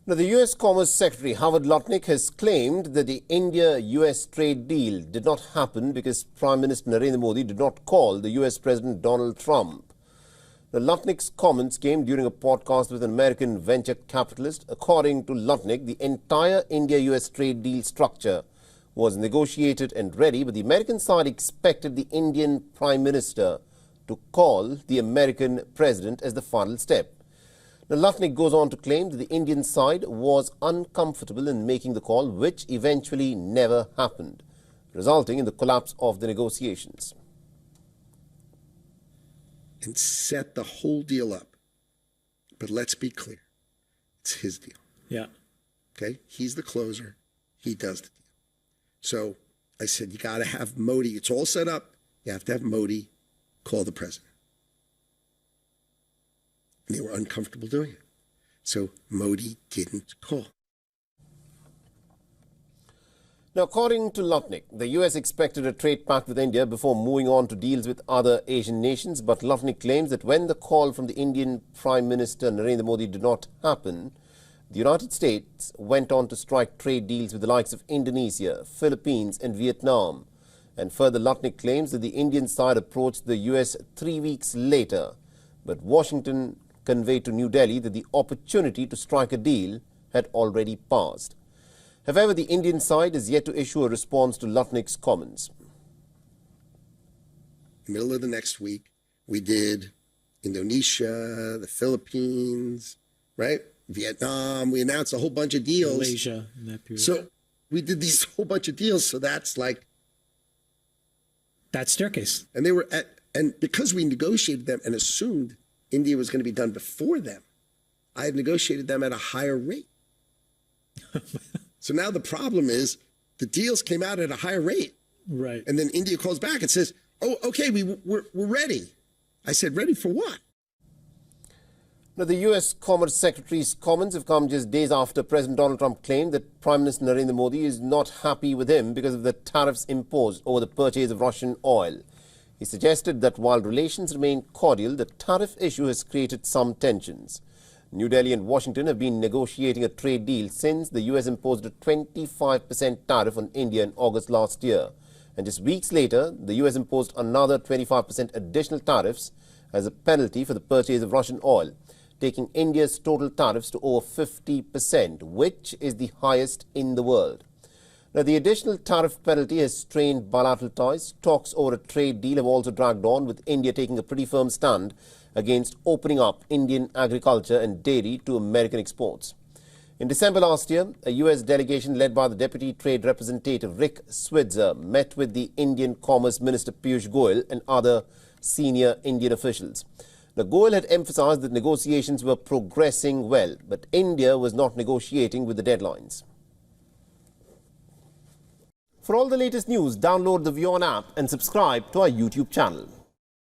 Now, the U.S. Commerce Secretary Howard Lutnick has claimed that the India-U.S. trade deal did not happen because Prime Minister Narendra Modi did not call the U.S. President Donald Trump. Now, Lutnick's comments came during a podcast with an American venture capitalist. According to Lutnick, the entire India-U.S. trade deal structure was negotiated and ready, but the American side expected the Indian Prime Minister to call the American President as the final step. Now, Lutnick goes on to claim that the Indian side was uncomfortable in making the call, which eventually never happened, resulting in the collapse of the negotiations. And set the whole deal up. But let's be clear. It's his deal. Yeah. Okay? He's the closer. He does the deal. So I said, you got to have Modi. It's all set up. You have to have Modi call the president. And they were uncomfortable doing it. So Modi didn't call. Now, according to Lutnick, the U.S. expected a trade pact with India before moving on to deals with other Asian nations. But Lutnick claims that when the call from the Indian Prime Minister Narendra Modi did not happen, the United States went on to strike trade deals with the likes of Indonesia, Philippines and Vietnam. And further, Lutnick claims that the Indian side approached the U.S. 3 weeks later, but Washington conveyed to New Delhi that the opportunity to strike a deal had already passed. However, the Indian side is yet to issue a response to Lutnick's comments. Middle of the next week, we did Indonesia, the Philippines, right? Vietnam. We announced a whole bunch of deals. Malaysia in that period. So we did these whole bunch of deals. So that's like, that staircase. and they were at, and because we negotiated them and assumed India was going to be done before them, I had negotiated them at a higher rate. So now the problem is the deals came out at a higher rate. Right. And then India calls back and says, oh, okay, we're ready. I said, ready for what? Now, the U.S. Commerce Secretary's comments have come just days after President Donald Trump claimed that Prime Minister Narendra Modi is not happy with him because of the tariffs imposed over the purchase of Russian oil. He suggested that while relations remain cordial, the tariff issue has created some tensions. New Delhi and Washington have been negotiating a trade deal since the U.S. imposed a 25% tariff on India in August last year. And just weeks later, the U.S. imposed another 25% additional tariffs as a penalty for the purchase of Russian oil, taking India's total tariffs to over 50%, which is the highest in the world. Now, the additional tariff penalty has strained bilateral ties. Talks over a trade deal have also dragged on, with India taking a pretty firm stand against opening up Indian agriculture and dairy to American exports. In December last year, a U.S. delegation led by the Deputy Trade Representative Rick Switzer met with the Indian Commerce Minister Piyush Goyal and other senior Indian officials. Now, Goyal had emphasized that negotiations were progressing well, but India was not negotiating with the deadlines. For all the latest news, download the WION app and subscribe to our YouTube channel.